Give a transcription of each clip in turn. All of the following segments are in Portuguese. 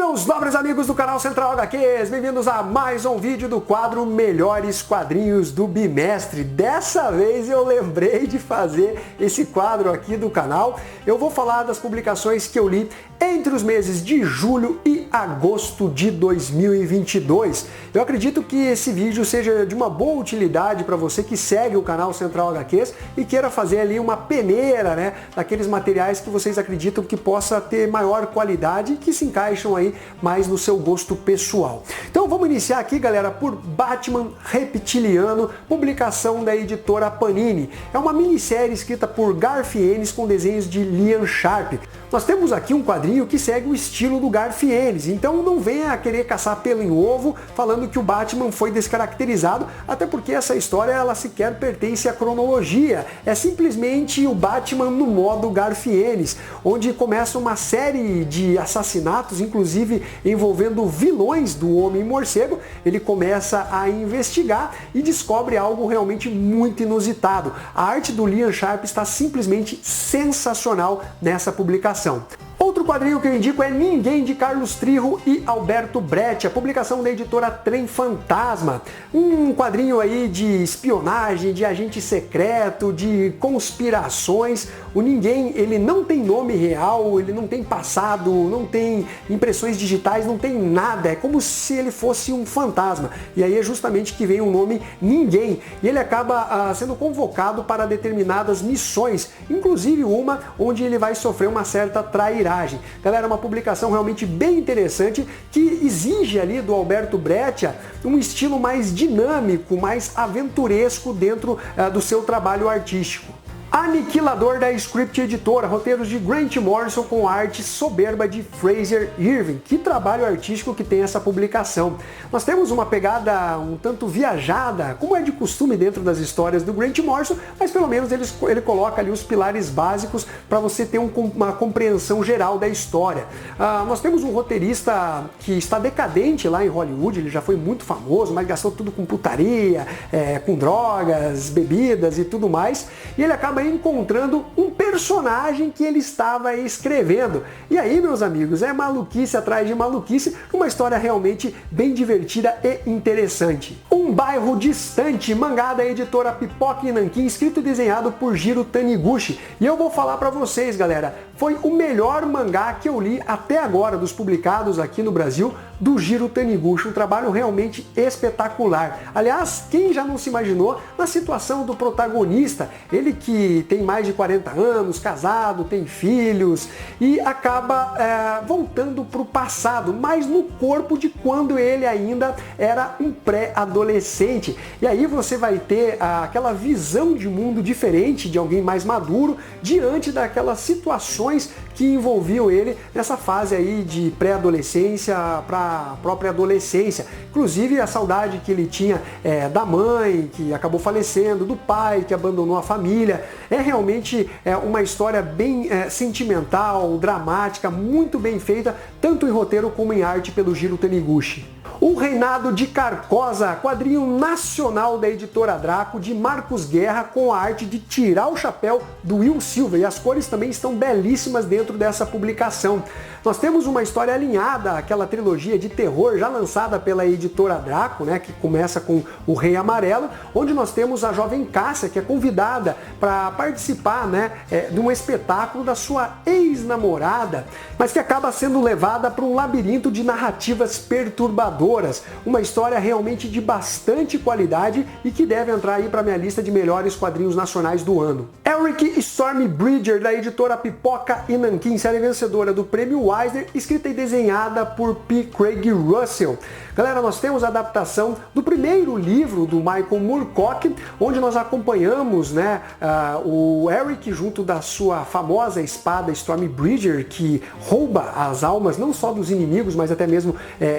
meus nobres amigos do canal Central HQs, bem-vindos a mais um vídeo do quadro Melhores Quadrinhos do Bimestre. Dessa vez eu lembrei de fazer esse quadro aqui do canal. Eu vou falar das publicações que eu li entre os meses de julho e agosto de 2022. Eu acredito que esse vídeo seja de uma boa utilidade para você que segue o canal Central HQs e queira fazer ali uma peneira, né, daqueles materiais que vocês acreditam que possa ter maior qualidade e que se encaixam aí mais no seu gosto pessoal. Então vamos iniciar aqui, galera, por Batman Reptiliano, publicação da editora Panini. É uma minissérie escrita por Garth Ennis com desenhos de Liam Sharp. Nós temos aqui um quadrinho que segue o estilo do Garth Ennis, então não venha querer caçar pelo em ovo falando que o Batman foi descaracterizado, até porque essa história ela sequer pertence à cronologia. É simplesmente o Batman no modo Garth Ennis, onde começa uma série de assassinatos, inclusive envolvendo vilões do Homem-Morcego. Ele começa a investigar e descobre algo realmente muito inusitado. A arte do Liam Sharp está simplesmente sensacional nessa publicação. Outro quadrinho que eu indico é Ninguém, de Carlos Trejo e Alberto Brecht, a publicação da editora Trem Fantasma. Um quadrinho aí de espionagem, de agente secreto, de conspirações. O Ninguém, ele não tem nome real, ele não tem passado, não tem impressões digitais, não tem nada. É como se ele fosse um fantasma. E aí é justamente que vem o nome Ninguém. E ele acaba sendo convocado para determinadas missões, inclusive uma onde ele vai sofrer uma certa trairagem. Galera, uma publicação realmente bem interessante que exige ali do Alberto Brecht um estilo mais dinâmico, mais aventuresco dentro do seu trabalho artístico. Aniquilador, da Script Editora, roteiros de Grant Morrison com arte soberba de Fraser Irving. Que trabalho artístico que tem essa publicação. Nós temos uma pegada um tanto viajada, como é de costume dentro das histórias do Grant Morrison, mas pelo menos ele coloca ali os pilares básicos para você ter uma compreensão geral da história. Nós temos um roteirista que está decadente lá em Hollywood, ele já foi muito famoso, mas gastou tudo com putaria, com drogas, bebidas e tudo mais, e ele acaba encontrando um personagem que ele estava escrevendo. E aí, meus amigos, é maluquice atrás de maluquice, uma história realmente bem divertida e interessante. Um Bairro Distante, mangá da editora Pipoca e Nanquim, escrito e desenhado por Jiro Taniguchi. E eu vou falar para vocês, galera, foi o melhor mangá que eu li até agora, dos publicados aqui no Brasil, do Jiro Taniguchi, um trabalho realmente espetacular. Aliás, quem já não se imaginou na situação do protagonista, ele que tem mais de 40 anos, casado, tem filhos e acaba voltando para o passado, mas no corpo de quando ele ainda era um pré-adolescente. E aí você vai ter aquela visão de mundo diferente de alguém mais maduro diante daquelas situações que envolviam ele nessa fase aí de pré-adolescência para a própria adolescência. Inclusive a saudade que ele tinha da mãe, que acabou falecendo, do pai, que abandonou a família. É realmente uma história bem sentimental, dramática, muito bem feita, tanto em roteiro como em arte pelo Jiro Taniguchi. O Reinado de Carcosa, quadrinho nacional da editora Draco, de Marcos Guerra, com a arte de tirar o chapéu do Will Silver, e as cores também estão belíssimas dentro dessa publicação. Nós temos uma história alinhada àquela trilogia de terror já lançada pela editora Draco, né, que começa com o Rei Amarelo, onde nós temos a jovem Cássia, que é convidada para participar, né, de um espetáculo da sua ex-namorada, mas que acaba sendo levada para um labirinto de narrativas perturbadoras. Uma história realmente de bastante qualidade e que deve entrar aí para minha lista de melhores quadrinhos nacionais do ano. Eric Stormbridger, da editora Pipoca e Nanquim, série vencedora do Prêmio Eisner, escrita e desenhada por P. Craig Russell. Galera, nós temos a adaptação do primeiro livro do Michael Moorcock, onde nós acompanhamos, né, o Eric junto da sua famosa espada Stormbridger, que rouba as almas não só dos inimigos, mas até mesmo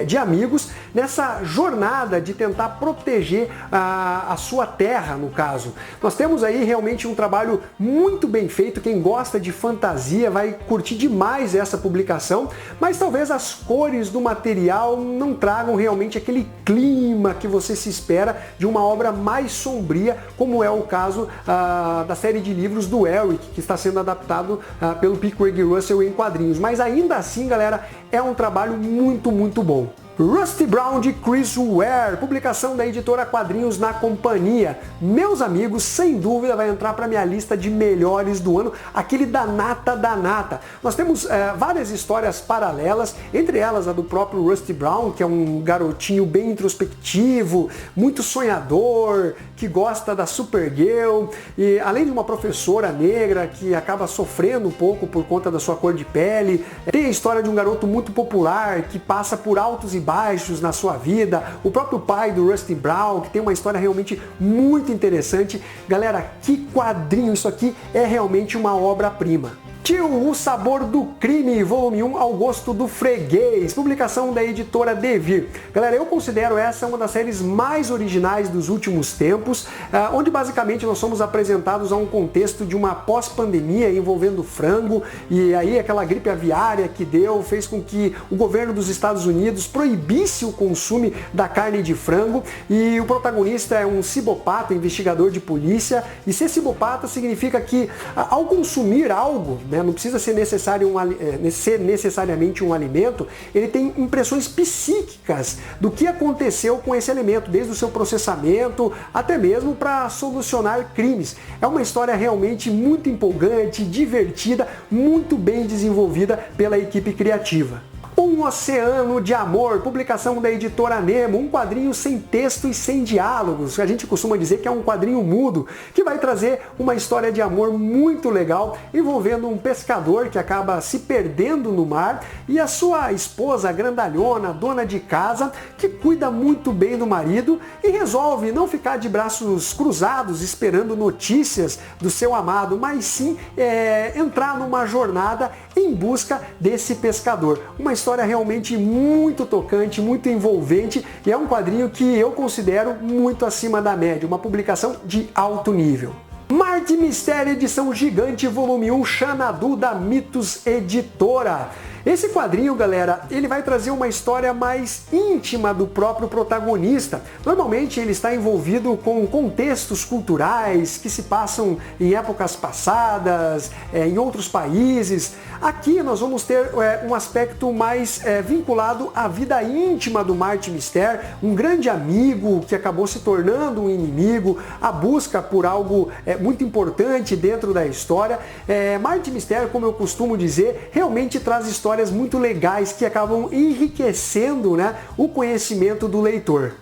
de amigos, nessa jornada de tentar proteger a sua terra, no caso. Nós temos aí realmente um trabalho muito bem feito. Quem gosta de fantasia vai curtir demais essa publicação, publicação, mas talvez as cores do material não tragam realmente aquele clima que você se espera de uma obra mais sombria, como é o caso da série de livros do Eric, que está sendo adaptado pelo P. Craig Russell em quadrinhos. Mas ainda assim, galera, é um trabalho muito bom. Rusty Brown de Chris Ware, publicação da editora Quadrinhos na Companhia. Meus amigos, sem dúvida vai entrar para minha lista de melhores do ano, aquele da nata. Nós temos várias histórias paralelas, entre elas a do próprio Rusty Brown, que é um garotinho bem introspectivo, muito sonhador, que gosta da Supergirl, e além de uma professora negra que acaba sofrendo um pouco por conta da sua cor de pele. Tem a história de um garoto muito popular que passa por altos e baixos na sua vida, o próprio pai do Rusty Brown, que tem uma história realmente muito interessante. Galera, que quadrinho, isso aqui é realmente uma obra-prima. Tio, o Sabor do Crime, volume 1, Ao Gosto do Freguês, publicação da editora Devir. Galera, eu considero essa uma das séries mais originais dos últimos tempos, onde basicamente nós somos apresentados a um contexto de uma pós-pandemia envolvendo frango, e aí aquela gripe aviária que fez com que o governo dos Estados Unidos proibisse o consumo da carne de frango, e o protagonista é um cibopata, investigador de polícia, e ser cibopata significa que ao consumir algo, não precisa ser necessariamente um alimento, ele tem impressões psíquicas do que aconteceu com esse alimento, desde o seu processamento até mesmo para solucionar crimes. É uma história realmente muito empolgante, divertida, muito bem desenvolvida pela equipe criativa. Um Oceano de Amor, publicação da editora Nemo, um quadrinho sem texto e sem diálogos. A gente costuma dizer que é um quadrinho mudo, que vai trazer uma história de amor muito legal, envolvendo um pescador que acaba se perdendo no mar e a sua esposa grandalhona, dona de casa, que cuida muito bem do marido e resolve não ficar de braços cruzados esperando notícias do seu amado, mas sim entrar numa jornada em busca desse pescador. Uma história realmente muito tocante, muito envolvente, e é um quadrinho que eu considero muito acima da média, uma publicação de alto nível. Marte Mistério, edição gigante, volume 1, Xanadu, da Mitos Editora. Esse quadrinho, galera, ele vai trazer uma história mais íntima do próprio protagonista. Normalmente ele está envolvido com contextos culturais que se passam em épocas passadas, em outros países. Aqui nós vamos ter um aspecto mais vinculado à vida íntima do Marte Mistério, um grande amigo que acabou se tornando um inimigo, a busca por algo muito importante dentro da história. Marte Mistério, como eu costumo dizer, realmente traz histórias muito legais que acabam enriquecendo, o conhecimento do leitor.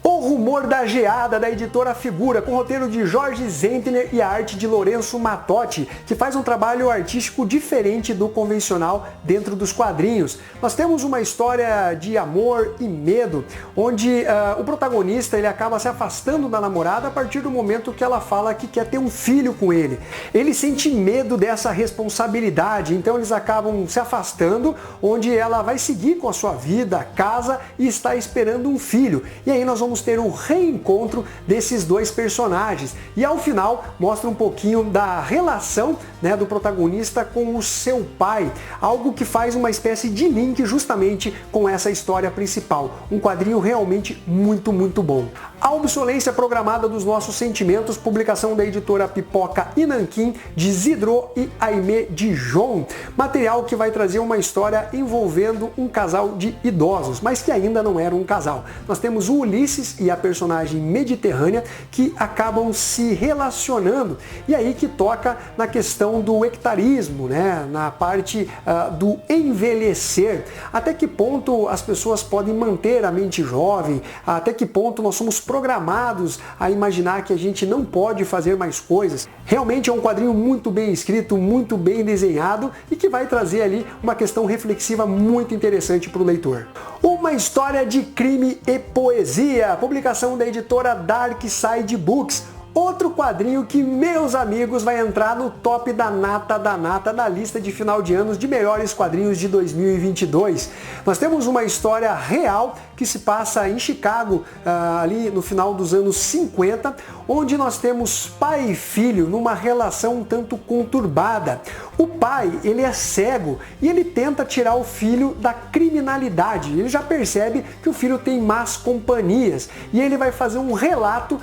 O Rumor da Geada, da editora Figura, com roteiro de Jorge Zentner e a arte de Lourenço Mattotti, que faz um trabalho artístico diferente do convencional dentro dos quadrinhos. Nós temos uma história de amor e medo, onde o protagonista ele acaba se afastando da namorada a partir do momento que ela fala que quer ter um filho com ele. Ele sente medo dessa responsabilidade, então eles acabam se afastando, onde ela vai seguir com a sua vida, casa e está esperando um filho. E aí nós vamos ter um reencontro desses dois personagens e ao final mostra um pouquinho da relação do protagonista com o seu pai, algo que faz uma espécie de link justamente com essa história principal. Um quadrinho realmente muito bom. A Obsolência Programada dos Nossos Sentimentos, publicação da editora Pipoca e Nanquim, de Zidro e Aimé Dijon. Material que vai trazer uma história envolvendo um casal de idosos, mas que ainda não era um casal. Nós temos o Ulisses e a personagem Mediterrânea que acabam se relacionando, e aí que toca na questão do hectarismo, na parte do envelhecer. Até que ponto as pessoas podem manter a mente jovem, até que ponto nós somos programados a imaginar que a gente não pode fazer mais coisas. Realmente é um quadrinho muito bem escrito, muito bem desenhado e que vai trazer ali uma questão reflexiva muito interessante para o leitor. Uma história de crime e poesia, publicação da editora Dark Side Books. outro quadrinho que, meus amigos, vai entrar no top da nata da lista de final de anos de melhores quadrinhos de 2022. Nós temos uma história real que se passa em Chicago, ali no final dos anos 50, onde nós temos pai e filho numa relação um tanto conturbada. O pai, ele é cego e ele tenta tirar o filho da criminalidade. Ele já percebe que o filho tem más companhias e ele vai fazer um relato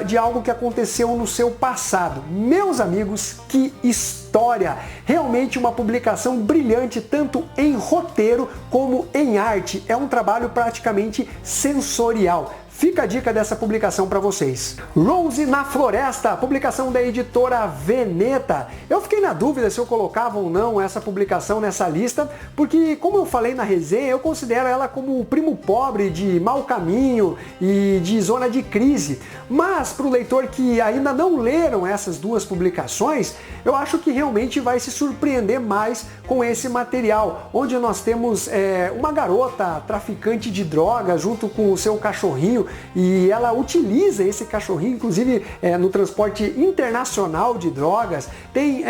de algo que aconteceu no seu passado. Meus amigos, que história! Realmente uma publicação brilhante, tanto em roteiro como em arte. É um trabalho praticamente sensorial. Fica a dica dessa publicação para vocês. Rose na Floresta, publicação da editora Veneta. Eu fiquei na dúvida se eu colocava ou não essa publicação nessa lista, porque, como eu falei na resenha, eu considero ela como o primo pobre de Mau Caminho e de Zona de Crise. Mas, para o leitor que ainda não leram essas duas publicações, eu acho que realmente vai se surpreender mais com esse material, onde nós temos uma garota traficante de drogas junto com o seu cachorrinho, e ela utiliza esse cachorrinho, inclusive no transporte internacional de drogas. Tem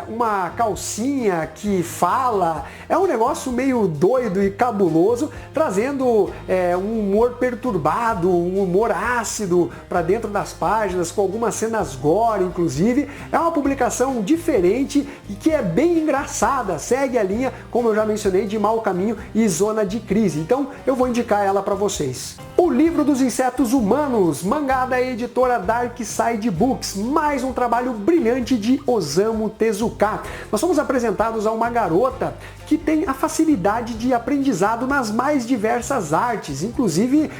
uma calcinha que fala, é um negócio meio doido e cabuloso, trazendo um humor perturbado, um humor ácido para dentro das páginas, com algumas cenas gore, inclusive. É uma publicação diferente e que é bem engraçada, segue a linha, como eu já mencionei, de Mau Caminho e Zona de Crise. Então eu vou indicar ela para vocês. O Livro dos Insetos Humanos, mangá da editora Dark Side Books, mais um trabalho brilhante de Osamu Tezuka. Nós somos apresentados a uma garota que tem a facilidade de aprendizado nas mais diversas artes, inclusive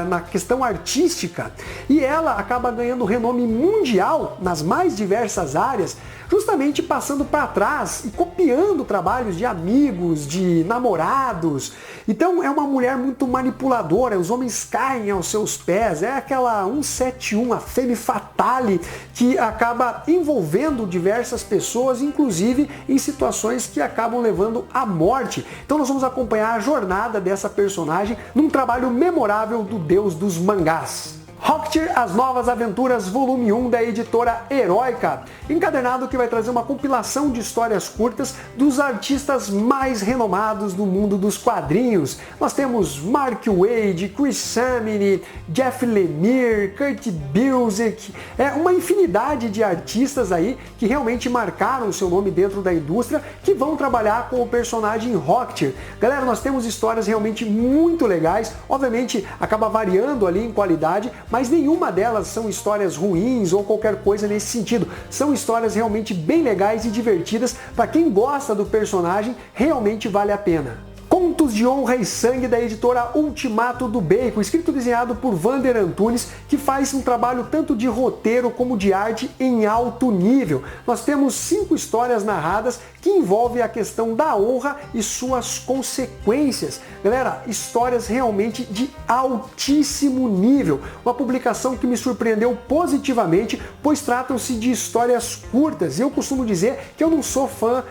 na questão artística, e ela acaba ganhando renome mundial nas mais diversas áreas, justamente passando para trás e copiando trabalhos de amigos, de namorados. Então é uma mulher muito manipuladora, os homens caem aos seus pés, é aquela 171, a femme fatale, que acaba envolvendo diversas pessoas, inclusive em situações que acabam levando à morte. Então nós vamos acompanhar a jornada dessa personagem num trabalho memorável do deus dos mangás. Hoctir, As Novas Aventuras, volume 1 da editora Heroica, encadernado que vai trazer uma compilação de histórias curtas dos artistas mais renomados do mundo dos quadrinhos. Nós temos Mark Waid, Chris Samney, Jeff Lemire, Kurt Busiek, uma infinidade de artistas aí que realmente marcaram o seu nome dentro da indústria, que vão trabalhar com o personagem Hoctir. Galera, nós temos histórias realmente muito legais, obviamente acaba variando ali em qualidade, mas nenhuma delas são histórias ruins ou qualquer coisa nesse sentido. São histórias realmente bem legais e divertidas. Para quem gosta do personagem, realmente vale a pena. Contos de Honra e Sangue da editora Ultimato do Bacon, escrito e desenhado por Vander Antunes, que faz um trabalho tanto de roteiro como de arte em alto nível. Nós temos 5 histórias narradas que envolvem a questão da honra e suas consequências. Galera, histórias realmente de altíssimo nível. Uma publicação que me surpreendeu positivamente, pois tratam-se de histórias curtas. E eu costumo dizer que eu não sou fã,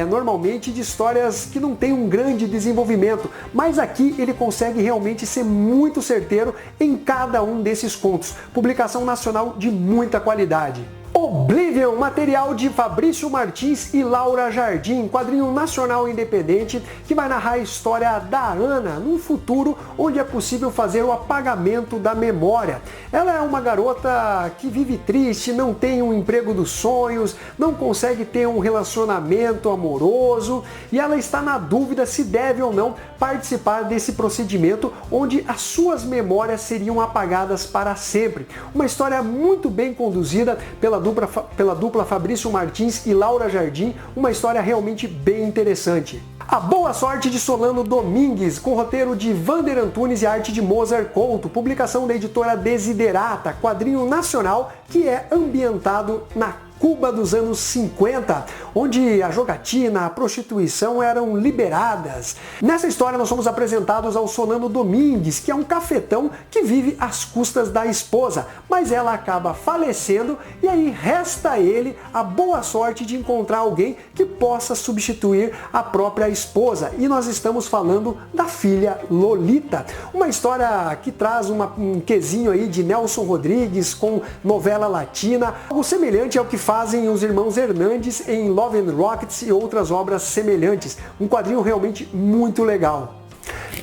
normalmente, de histórias que não têm um grande desenvolvimento, mas aqui ele consegue realmente ser muito certeiro em cada um desses contos. Publicação nacional de muita qualidade. Oblivion, material de Fabrício Martins e Laura Jardim, quadrinho nacional independente que vai narrar a história da Ana num futuro onde é possível fazer o apagamento da memória. Ela é uma garota que vive triste, não tem um emprego dos sonhos, não consegue ter um relacionamento amoroso e ela está na dúvida se deve ou não participar desse procedimento onde as suas memórias seriam apagadas para sempre. Uma história muito bem conduzida pela dupla Fabrício Martins e Laura Jardim, uma história realmente bem interessante. A Boa Sorte de Solano Domingues, com roteiro de Vander Antunes e arte de Mozart Couto, publicação da editora Desiderata, quadrinho nacional que é ambientado na Cuba dos anos 50, onde a jogatina, a prostituição eram liberadas. Nessa história nós somos apresentados ao Solano Domingues, que é um cafetão que vive às custas da esposa, mas ela acaba falecendo e aí resta a ele a boa sorte de encontrar alguém que possa substituir a própria esposa. E nós estamos falando da filha Lolita. Uma história que traz um quesinho aí de Nelson Rodrigues com novela latina, algo semelhante ao que fazem os irmãos Hernandes em Love and Rockets e outras obras semelhantes. Um quadrinho realmente muito legal.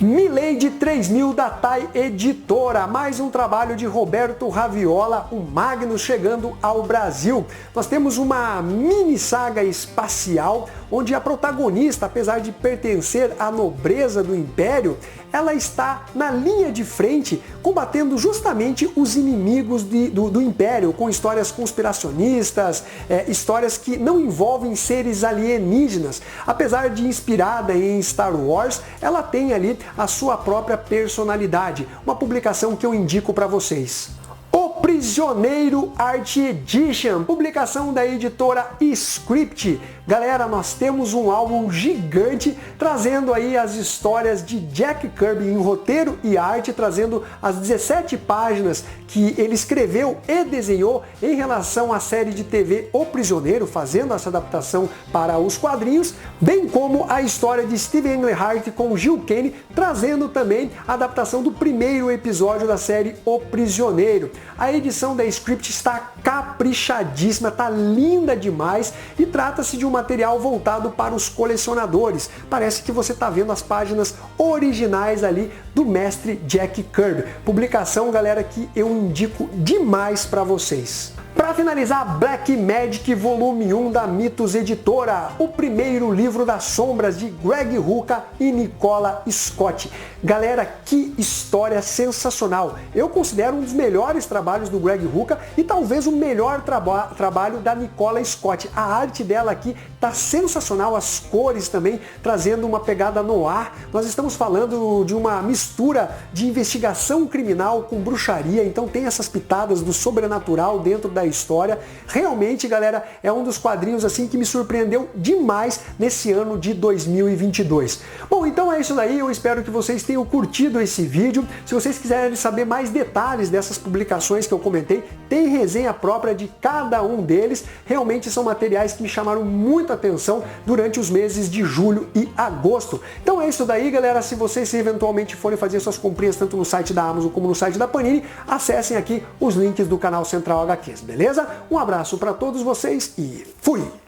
Milady 3000 da TAI Editora, mais um trabalho de Roberto Raviola, o Magnus chegando ao Brasil. Nós temos uma mini saga espacial onde a protagonista, apesar de pertencer à nobreza do Império, ela está na linha de frente combatendo justamente os inimigos do Império, com histórias conspiracionistas, histórias que não envolvem seres alienígenas. Apesar de inspirada em Star Wars, ela tem ali a sua própria personalidade. Uma publicação que eu indico para vocês. O Prisioneiro Art Edition, publicação da editora Script. Galera, nós temos um álbum gigante trazendo aí as histórias de Jack Kirby em roteiro e arte, trazendo as 17 páginas que ele escreveu e desenhou em relação à série de TV O Prisioneiro, fazendo essa adaptação para os quadrinhos, bem como a história de Steven Englehart com Gil Kane, trazendo também a adaptação do primeiro episódio da série O Prisioneiro. A edição da Script está caprichadíssima, está linda demais e trata-se de um material voltado para os colecionadores. Parece que você está vendo as páginas originais ali do mestre Jack Kirby. Publicação, galera, que eu indico demais para vocês. Para finalizar, Black Magic Volume 1 da Mitos Editora, o primeiro livro das sombras de Greg Rucka e Nicola Scott. Galera, que história sensacional! Eu considero um dos melhores trabalhos do Greg Rucka e talvez o melhor trabalho da Nicola Scott. A arte dela aqui tá sensacional, as cores também trazendo uma pegada no ar. Nós estamos falando de uma mistura de investigação criminal com bruxaria, então tem essas pitadas do sobrenatural dentro da história. Realmente, galera, é um dos quadrinhos assim que me surpreendeu demais nesse ano de 2022. Bom, então é isso daí, eu espero que vocês tenham curtido esse vídeo. Se vocês quiserem saber mais detalhes dessas publicações que eu comentei, tem resenha própria de cada um deles. Realmente são materiais que me chamaram muita atenção durante os meses de julho e agosto. Então é isso daí, galera. Se vocês eventualmente forem fazer suas comprinhas tanto no site da Amazon como no site da Panini, acessem aqui os links do canal Central HQs, beleza? Um abraço para todos vocês e fui!